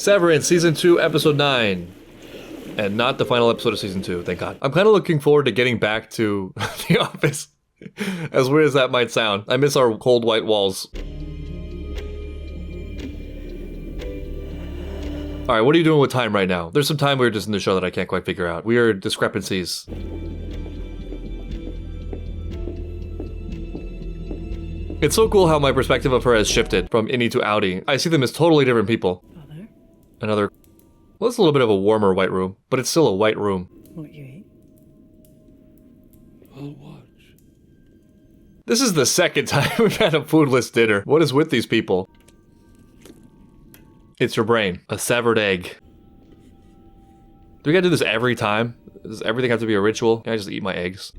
Severance, Season 2, Episode 9. And not the final episode of Season 2, thank God. I'm kind of looking forward to getting back to The Office. As weird as that might sound. I miss our cold white walls. Alright, what are you doing with time right now? There's some time weirdness in the show that I can't quite figure out. Weird discrepancies. It's so cool how my perspective of her has shifted from Innie to Audi. I see them as totally different people. Father? Another... Well, it's a little bit of a warmer white room, but it's still a white room. What you eat? I'll watch. This is the second time we've had a foodless dinner. What is with these people? It's your brain. A severed egg. Do we gotta do this every time? Does everything have to be a ritual? Can I just eat my eggs?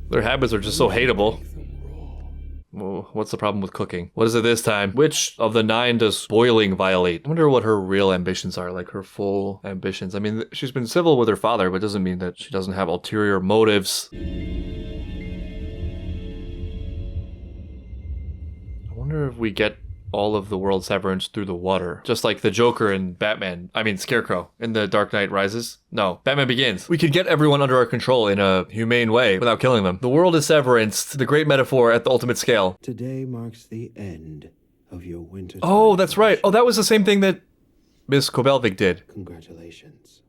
Their habits are just so hateable. Well, what's the problem with cooking? What is it this time? Which of the 9 does boiling violate? I wonder what her real ambitions are, like her full ambitions. I mean, she's been civil with her father, but it doesn't mean that she doesn't have ulterior motives. I wonder if we get all of the world severance through the water. Just like the Joker and Batman. I mean, Scarecrow in The Dark Knight Rises. No, Batman Begins. We could get everyone under our control in a humane way without killing them. The world is severance, the great metaphor at the ultimate scale. Today marks the end of your winter. Oh, that's right. Oh, that was the same thing that Miss Kobelvik did. Congratulations.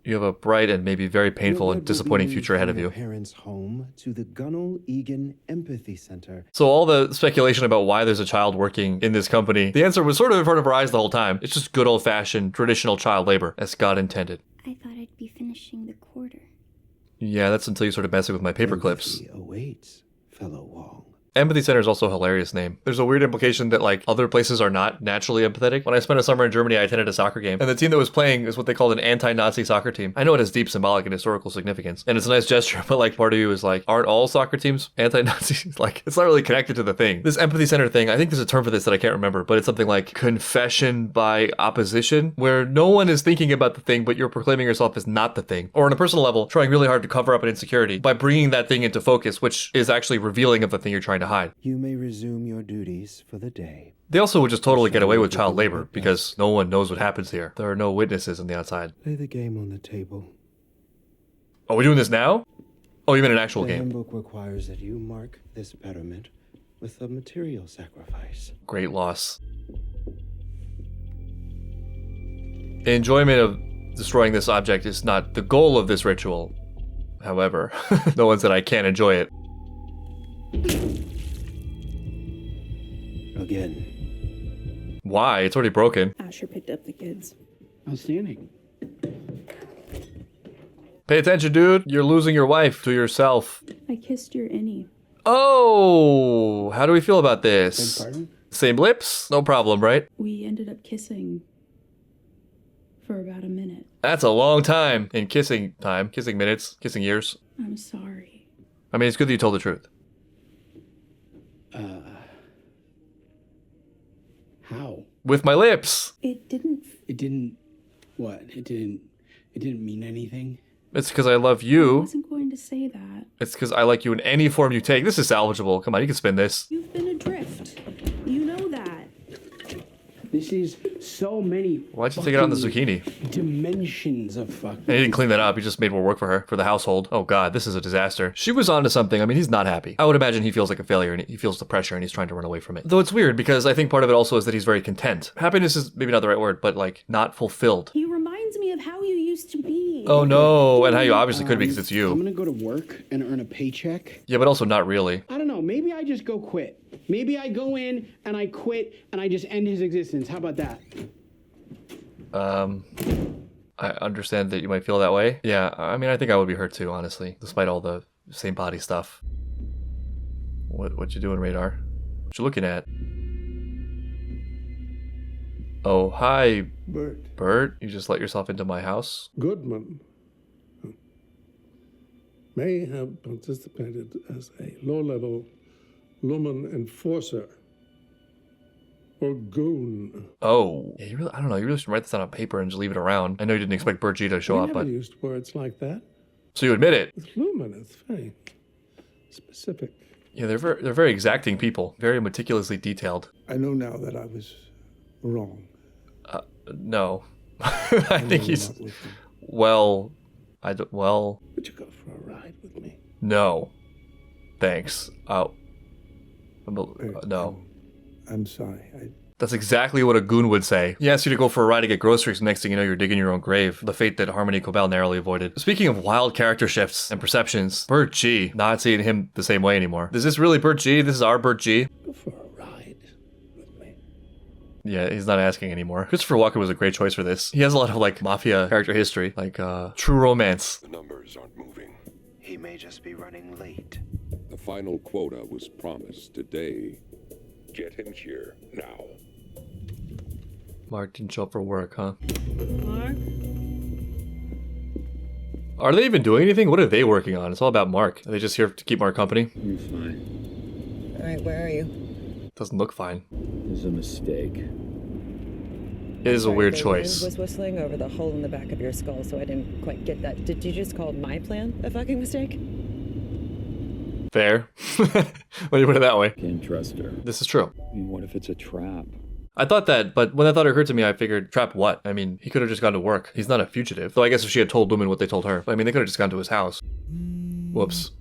You have a bright and maybe very painful and disappointing future ahead of you. Parents' home to the Gunnell Egan Empathy Center. So all the speculation about why there's a child working in this company, the answer was sort of in front of our eyes the whole time. It's just good old-fashioned traditional child labor, as God intended. I thought I'd be finishing the quarter. Yeah, that's until you started messing with my paper clips. Empathy awaits, fellow Wong. Empathy Center is also a hilarious name. There's a weird implication that, like, other places are not naturally empathetic. When I spent a summer in Germany, I attended a soccer game, and the team that was playing is what they called an anti-Nazi soccer team. I know it has deep symbolic and historical significance, and it's a nice gesture, but, like, part of you is like, aren't all soccer teams anti-Nazi? Like, it's not really connected to the thing. This Empathy Center thing, I think there's a term for this that I can't remember, but it's something like confession by opposition, where no one is thinking about the thing, but you're proclaiming yourself as not the thing. Or on a personal level, trying really hard to cover up an insecurity by bringing that thing into focus, which is actually revealing of the thing you're trying to hide. You may resume your duties for the day. They also would just totally get away with child labor because no one knows what happens here. There are no witnesses on the outside. Lay the game on the table. Are we doing this now? Oh, you meant an actual The game. handbook requires that you mark this betterment with a material sacrifice. Great loss. Enjoyment of destroying this object is not the goal of this ritual. However, no one said I can't enjoy it. Again. Why? It's already broken. Asher picked up the kids. Outstanding. Pay attention, dude. You're losing your wife to yourself. I kissed your innie. Oh, how do we feel about Beg this? pardon? Same lips? No problem, right? We ended up kissing for about a minute. That's a long time in kissing time. Kissing minutes. Kissing years. I'm sorry. I mean, it's good that you told the truth. How? With my lips. It didn't. It didn't. What? It didn't mean anything. It's because I love I you. wasn't going to say that. It's because I like you in any form you take. This is salvageable. Come on, you can spin this. You've been adrift. You know that. This is so many. Why'd you take it out on the zucchini? Dimensions of fuck. And he didn't clean that up. He just made more work for her, for the household. Oh God, this is a disaster. She was onto something. I mean, he's not happy. I would imagine he feels like a failure and he feels the pressure and he's trying to run away from it. Though it's weird because I think part of it also is that he's very content. Happiness is maybe not the right word, but like not fulfilled. He reminds me of how you used to be. Oh no, and how you obviously could because it's I'm you. gonna go to work and earn a paycheck. Yeah, but also not really. I don't know. Maybe I just go quit. Maybe I go in and I quit and I just end his existence. How about that? I understand that you might feel that way. Yeah, I mean, I think I would be hurt too, honestly, despite all the same body stuff. What you doing, Radar? What you looking at? Oh, hi, Burt Burt. You just let yourself into my house? Goodman may have participated as a low-level Lumen enforcer or goon. Oh, yeah, I don't know. You really should write this down on paper and just leave it around. I know you didn't expect Burt G to show We up, never but used words like that. so you admit it. With Lumen, it's very specific. Yeah, they're very exacting people, very meticulously detailed. I know now that I was wrong. No. I think You're he's... not with me. Well, I don't... Well... Would you go for a ride with me? No. Thanks. Oh. No. I'm sorry. That's exactly what a goon would say. He asks you to go for a ride to get groceries, and next thing you know, you're digging your own grave. The fate that Harmony Cobell narrowly avoided. Speaking of wild character shifts and perceptions, Burt G. Not seeing him the same way anymore. Is this really Burt G? This is our Burt G? Go for a ride with me. Yeah, he's not asking anymore. Christopher Walken was a great choice for this. He has a lot of, like, mafia character history. Like, True Romance. The numbers aren't moving. He may just be running late. The final quota was promised today. Get him here now. Mark didn't show up for work, huh? Mark? Are they even doing anything? What are they working on? It's all about Mark. Are they just here to keep Mark company? I'm fine. All right, where are you? Doesn't look fine. There's a mistake. It is a weird The choice. wind was whistling over the hole in the back of your skull, so I didn't quite get that. Did you just call my plan a fucking mistake? Fair. When you put it that way. Can't trust her. This is true. I mean, what if it's a trap? I thought that, but when that thought occurred to me, I figured, trap what? I mean, he could have just gone to work. He's not a fugitive. Though I guess if she had told Lumen what they told her. But I mean, they could have just gone to his house. Whoops.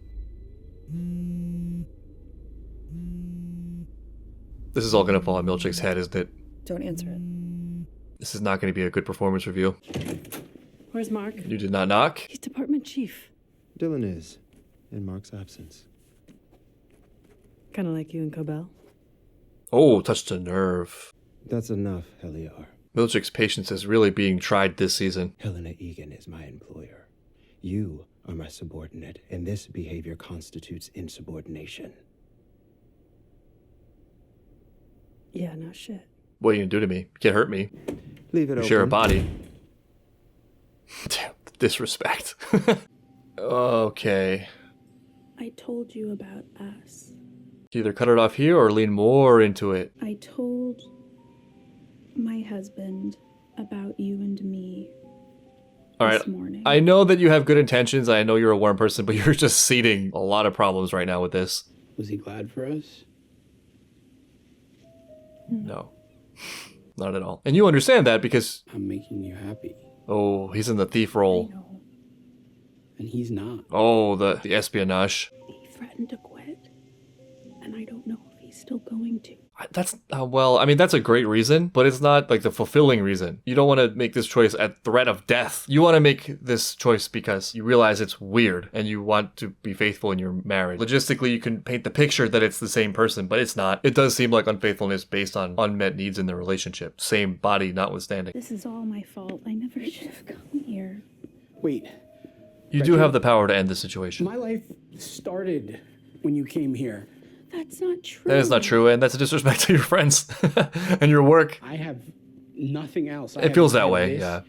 This is all gonna fall on Milchick's head, isn't it? Don't answer it. This is not gonna be a good performance review. Where's Mark? You did not knock? He's department chief. Dylan is, in Mark's absence. Kind of like you and Cobell. Oh, touched a nerve. That's enough, Helliar. Milchick's patience is really being tried this season. Helena Egan is my employer. You are my subordinate, and this behavior constitutes insubordination. Yeah, no shit. What are you gonna do to me? You can't hurt me. Leave it You open. share a body. Damn, the disrespect. Okay. I told you about us. Either cut it off here or lean more into it. I told my husband about you and me All right. this morning. I know that you have good intentions. I know you're a warm person, but you're just seeding a lot of problems right now with this. Was he glad for us? No. Not at all. And you understand that because, I'm making you happy. oh, he's in the thief I role. know. And he's not. Oh, the espionage. He threatened to quit. And I don't know if he's still going to. That's, well, I mean, that's a great reason, but it's not like the fulfilling reason. You don't want to make this choice at threat of death. You want to make this choice because you realize it's weird and you want to be faithful in your marriage. Logistically, you can paint the picture that it's the same person, but it's not. It does seem like unfaithfulness based on unmet needs in the relationship. Same body notwithstanding. This is all my fault. I never should have come here. Wait, You do have the power to end the situation. my life started when you came here. That's not true. That is not true, and that's a disrespect to your friends and your work. I have nothing else. It feels that way, yeah.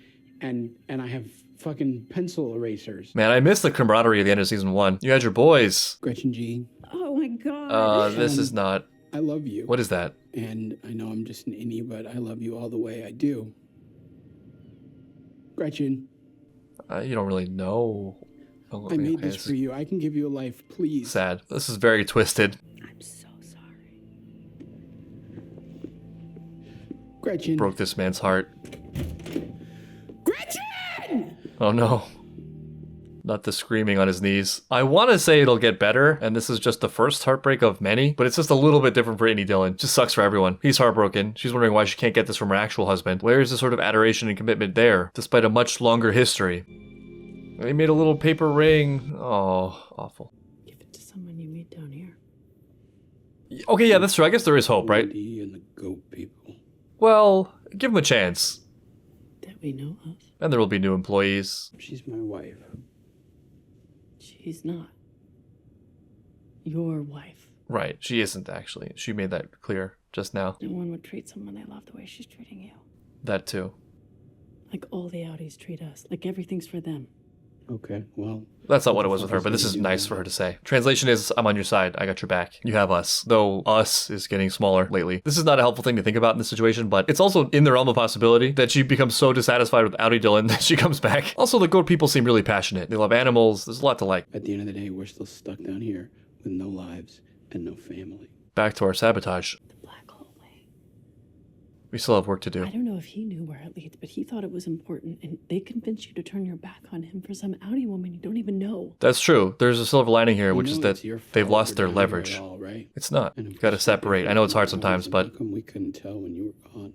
And I have fucking pencil erasers. Man, I miss the camaraderie at the end of season 1. You had your boys. Gretchen G, Oh my god. This is not... I love you. What is that? And I know I'm just an innie, but I love you all the way I do. Gretchen, You don't really know. Oh, I made okay, this for you. I can give you a life, please. Sad. This is very twisted. I'm so sorry. Gretchen. Broke this man's heart. Gretchen! Oh no. Not the screaming on his knees. I want to say it'll get better, and this is just the first heartbreak of many, but it's just a little bit different for Innie Dylan. Just sucks for everyone. He's heartbroken. She's wondering why she can't get this from her actual husband. Where is the sort of adoration and commitment there, despite a much longer history? He made a little paper ring. Oh, awful. Give it to someone you meet down here. Okay, yeah, that's true. I guess there is hope, right? Andy and the goat people. Well, give him a chance. That we know of. And there will be new employees. She's my wife. She's not. Your wife. Right, she isn't actually. She made that clear just now. No one would treat someone they love the way she's treating you. That too. Like all the Audis treat us. Like everything's for them. Okay, well. That's not what it was with her, but this is nice for her to say. Translation is, I'm on your side. I got your back. You have us. Though us is getting smaller lately. This is not a helpful thing to think about in this situation, but it's also in the realm of possibility that she becomes so dissatisfied with Audi Dylan that she comes back. Also, the goat people seem really passionate. They love animals. There's a lot to like. At the end of the day, we're still stuck down here with no lives and no family. Back to our sabotage. The black hallway. We still have work to do. I don't know if he knew where it leads, but he thought it was important, and they convinced you to turn your back on him for some Audi woman you don't even know. That's true. There's a silver lining here, which You is know that it's your they've fault lost we're their down here at leverage. all, right? It's not. And You if gotta we separate. I know it's hard separated, sometimes, but how come we couldn't tell when you were gone?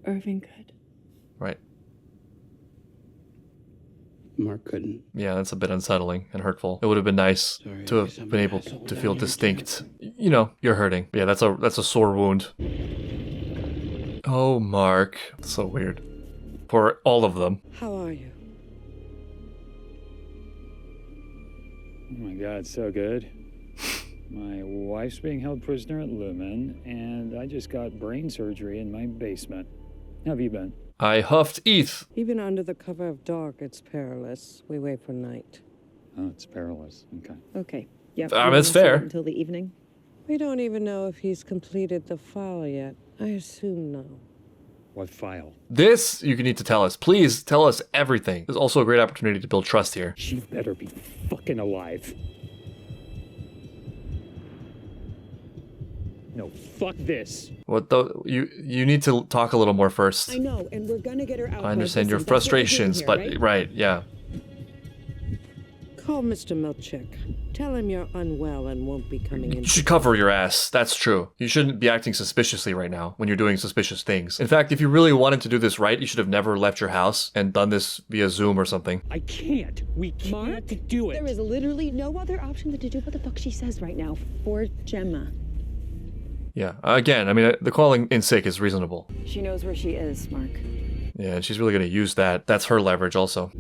Irving could. right. Mark couldn't. Yeah, that's a bit unsettling and hurtful. It would have been nice Sorry, to I guess have I'm been an able asshole to down feel here, distinct. You know, you're hurting. Yeah, that's a sore wound. Oh, Mark. So weird. For all of them. How are you? Oh my god, so good. My wife's being held prisoner at Lumen, and I just got brain surgery in my basement. How have you been? I huffed ETH. Even under the cover of dark, it's perilous. We wait for night. Oh, it's perilous. Okay. Okay. Yeah. That's fair. Until the evening. We don't even know if he's completed the file yet. I assume no. What file? This you need to tell us. Please tell us everything. There's also a great opportunity to build trust here. She better be fucking alive. No, fuck this. What though? You need to talk a little more first. I know, and we're gonna get her out. I understand your frustrations, but right, yeah. Call Mr. Milchick. Tell him you're unwell and won't be coming in. You should cover your ass. That's true. You shouldn't be acting suspiciously right now when you're doing suspicious things. In fact, if you really wanted to do this right, you should have never left your house and done this via Zoom or something. I can't. We can't Mark, do it. There is literally no other option than to do what the fuck she says right now for Gemma. Yeah. Again, I mean, the calling in sick is reasonable. She knows where she is, Mark. Yeah, and she's really going to use that. That's her leverage also.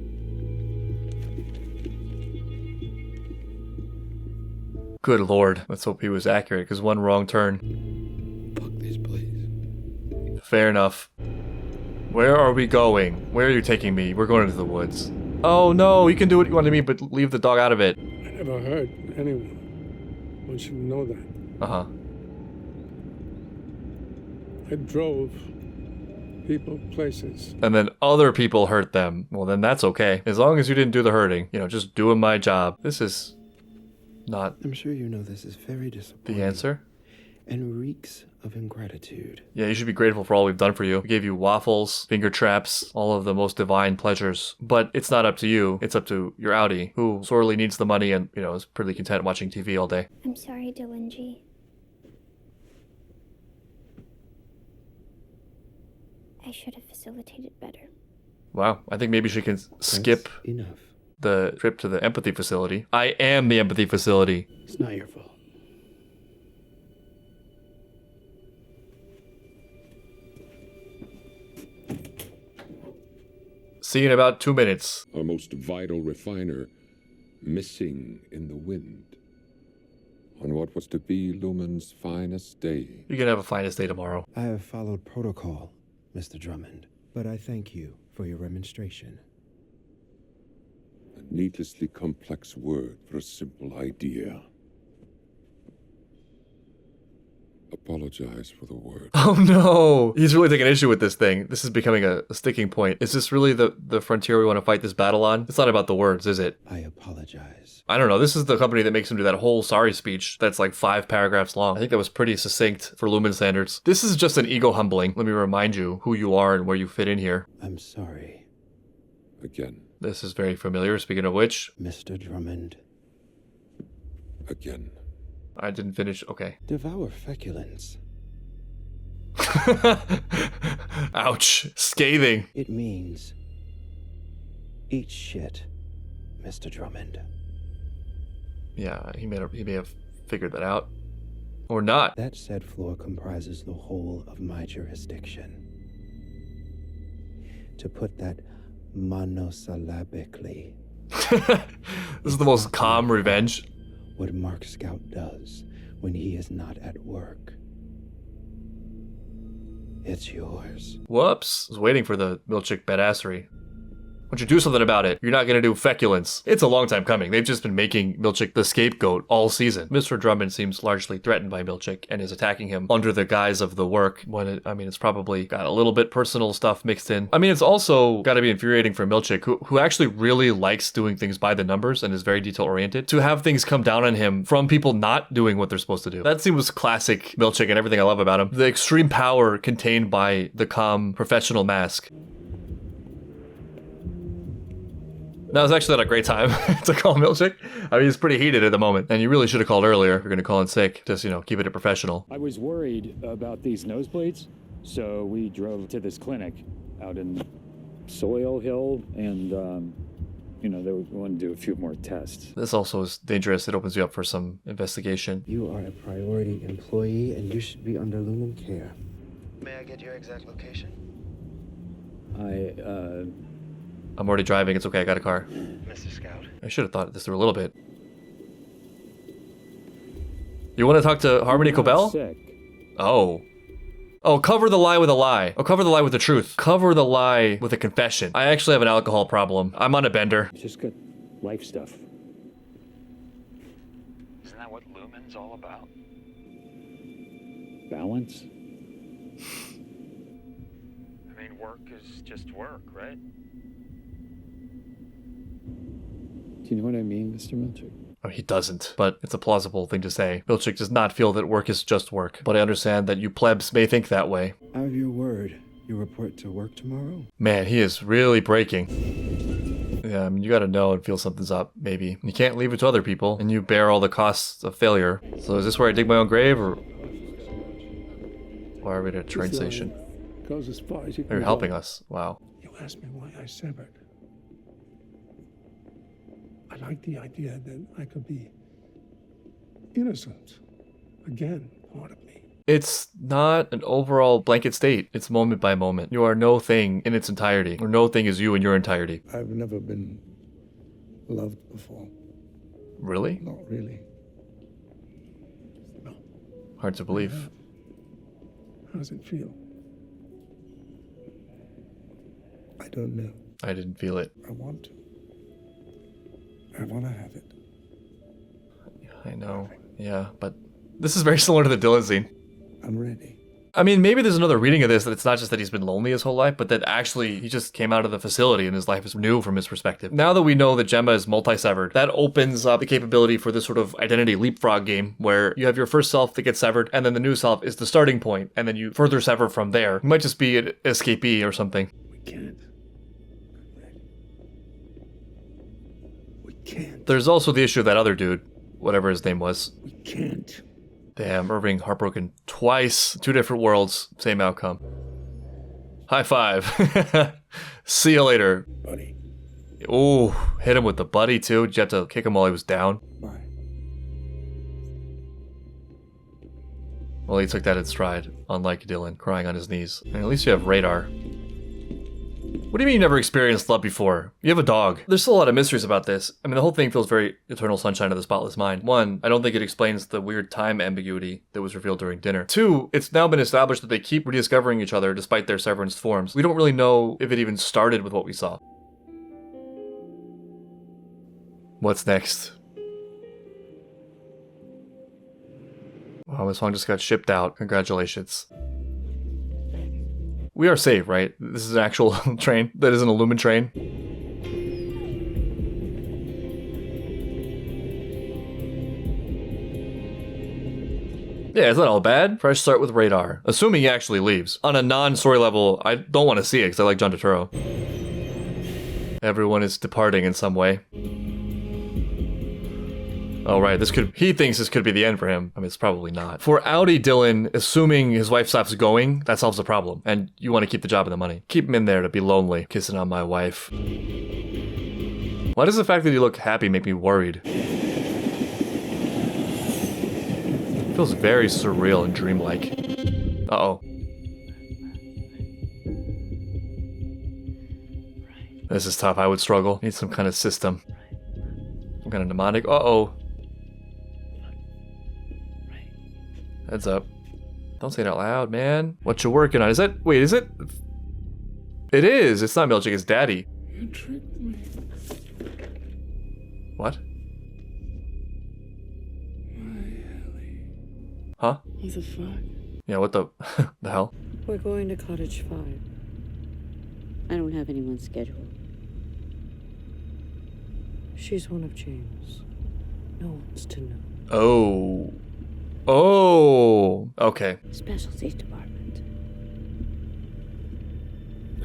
Good lord. Let's hope he was accurate, because one wrong turn. Fuck this place. Fair enough. Where are we going? Where are you taking me? We're going into the woods. Oh no, you can do what you want to me, but leave the dog out of it. I never hurt anyone. One should know that. Uh-huh. I drove people places. And then other people hurt them. Well, then that's okay. As long as you didn't do the hurting. You know, just doing my job. This is not I'm sure you know this is very disappointing. the answer. And reeks of ingratitude. Yeah, you should be grateful for all we've done for you. We gave you waffles, finger traps, all of the most divine pleasures. But it's not up to you. It's up to your Audi, who sorely needs the money and, you know, is pretty content watching TV all day. I'm sorry, Dylan G. I should have facilitated better. Wow, I think maybe she can skip That's enough. the trip to the empathy facility. I am the empathy facility. It's not your fault. See you in about 2 minutes. Our most vital refiner missing in the wind. On what was to be Lumen's finest day. You can have a finest day tomorrow. I have followed protocol, Mr. Drummond, but I thank you for your remonstration. A needlessly complex word for a simple idea. Apologize for the word. Oh no! He's really taking issue with this thing. This is becoming a sticking point. Is this really the frontier we want to fight this battle on? It's not about the words, is it? I apologize. I don't know. This is the company that makes him do that whole sorry speech that's like 5 paragraphs long. I think that was pretty succinct for Lumen standards. This is just an ego humbling. Let me remind you who you are and where you fit in here. I'm sorry, Again. This is very familiar. Speaking of which, Mr. Drummond. Again. I didn't finish. Okay. Devour feculence. Ouch. Scathing. It means eat shit, Mr. Drummond. Yeah, he may have figured that out. Or not. That said floor comprises the whole of my jurisdiction. To put that monosyllabically. This is the most calm revenge. What Mark Scout does when he is not at work. It's yours. Whoops. I was waiting for the Milchick badassery. don't you do something about it? You're not gonna do feculence. It's a long time coming. They've just been making Milchick the scapegoat all season. Mr. Drummond seems largely threatened by Milchick and is attacking him under the guise of the work when it's probably got a little bit personal stuff mixed in. I mean, it's also gotta be infuriating for Milchick, who actually really likes doing things by the numbers and is very detail oriented, to have things come down on him from people not doing what they're supposed to do. That seems classic Milchick and everything I love about him. The extreme power contained by the calm professional mask. That was actually not a great time to call Milchick. I mean, he's pretty heated at the moment, and you really should have called earlier if you're going to call in sick. Just, keep it professional. I was worried about these nosebleeds, so we drove to this clinic out in Soil Hill, and, they wanted to do a few more tests. This also is dangerous. It opens you up for some investigation. You are a priority employee, and you should be under Lumen care. May I get your exact location? I'm already driving. It's okay. I got a car. Mr. Scout. I should have thought this through a little bit. You want to talk to Harmony Cobell? Sick. Oh, cover the lie with a lie. Oh, cover the lie with the truth. Cover the lie with a confession. I actually have an alcohol problem. I'm on a bender. It's just good life stuff. Isn't that what Lumen's all about? Balance? I mean, work is just work, right? Do you know what I mean, Mr. Milchick? Oh, he doesn't, but it's a plausible thing to say. Milchick does not feel that work is just work, but I understand that you plebs may think that way. I have your word. You report to work tomorrow? Man, he is really breaking. Yeah, I mean, you gotta know and feel something's up, maybe. You can't leave it to other people, and you bear all the costs of failure. So is this where I dig my own grave, or are we at a train station? Goes as far as you can. They're helping us. Wow. You asked me why I severed. I like the idea that I could be innocent. Again, part of me. It's not an overall blanket state. It's moment by moment. You are no thing in its entirety, or no thing is you in your entirety. I've never been loved before. Really? Not really. No. Hard to believe. How does it feel? I don't know. I didn't feel it. I want to. I want to have it. I know. Yeah, but this is very similar to the Dylan scene. I'm ready. I mean, maybe there's another reading of this that it's not just that he's been lonely his whole life, but that actually he just came out of the facility and his life is new from his perspective. Now that we know that Gemma is multi-severed, that opens up the capability for this sort of identity leapfrog game where you have your first self that gets severed and then the new self is the starting point and then you further sever from there. You might just be an escapee or something. We can't. There's also the issue of that other dude, whatever his name was. We can't. Damn, Irving heartbroken twice. 2 different worlds, same outcome. High five. See you later. Buddy. Ooh, hit him with the buddy too. Did you have to kick him while he was down? Bye. Well, he took that in stride, unlike Dylan, crying on his knees. And at least you have radar. What do you mean you never experienced love before? You have a dog. There's still a lot of mysteries about this. I mean, the whole thing feels very Eternal Sunshine of the Spotless Mind. 1, I don't think it explains the weird time ambiguity that was revealed during dinner. 2, it's now been established that they keep rediscovering each other despite their severance forms. We don't really know if it even started with what we saw. What's next? Wow, this song just got shipped out. Congratulations. We are safe, right? This is an actual train that isn't a Lumen train. Yeah, it's not all bad. Fresh start with radar. Assuming he actually leaves. On a non-story level, I don't want to see it because I like John Turturro. Everyone is departing in some way. Oh, right, he thinks this could be the end for him. I mean, it's probably not. For Audi Dylan, assuming his wife stops going, that solves the problem. And you want to keep the job and the money. Keep him in there to be lonely, kissing on my wife. Why does the fact that you look happy make me worried? It feels very surreal and dreamlike. Uh-oh. This is tough. I would struggle. Need some kind of system. Some kind of mnemonic. Uh-oh. Heads up. Don't say it out loud, man. What you working on? Is that... Wait, is it? It is. It's not Milchick, it's Daddy. You tricked me. What? My Helly. Huh? What the fuck? Yeah, what the the hell? We're going to Cottage 5. I don't have anyone scheduled. She's one of James. No one's to know. Oh. Oh. Okay. Specialties department.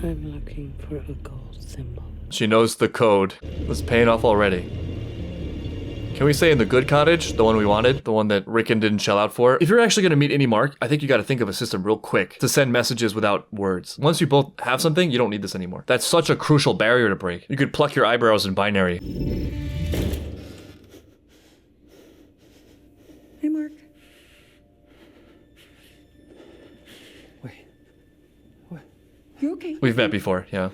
I'm looking for a gold symbol. She knows the code. It's paying off already. Can we say in the good cottage, the one we wanted, the one that Rickon didn't shell out for? If you're actually going to meet any mark, I think you got to think of a system real quick to send messages without words. Once you both have something, you don't need this anymore. That's such a crucial barrier to break. You could pluck your eyebrows in binary. Hey, Mark. Wait. What? You okay? We've met before, yeah.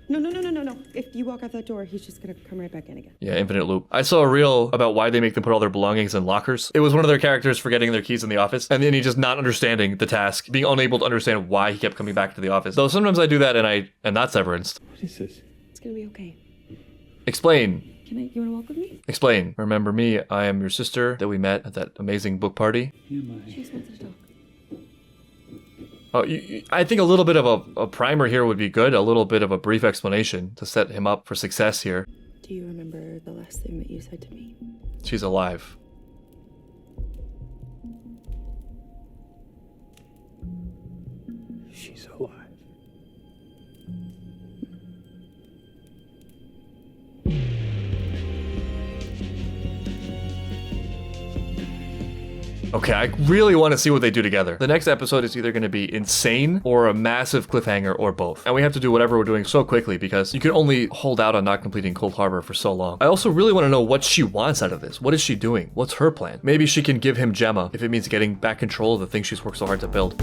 No. If you walk out that door, he's just gonna come right back in again. Yeah, infinite loop. I saw a reel about why they make them put all their belongings in lockers. It was one of their characters forgetting their keys in the office, and then he just not understanding the task, being unable to understand why he kept coming back to the office. Though sometimes I do that and that's Severance. What is this? It's gonna be okay. Explain. You wanna walk with me? Explain. Remember me, I am your sister that we met at that amazing book party. She just wants to talk. Oh, I think a little bit of a primer here would be good. A little bit of a brief explanation to set him up for success here. Do you remember the last thing that you said to me? She's alive. She's alive. Okay, I really want to see what they do together. The next episode is either going to be insane or a massive cliffhanger or both. And we have to do whatever we're doing so quickly because you can only hold out on not completing Cold Harbor for so long. I also really want to know what she wants out of this. What is she doing? What's her plan? Maybe she can give him Gemma if it means getting back control of the thing she's worked so hard to build.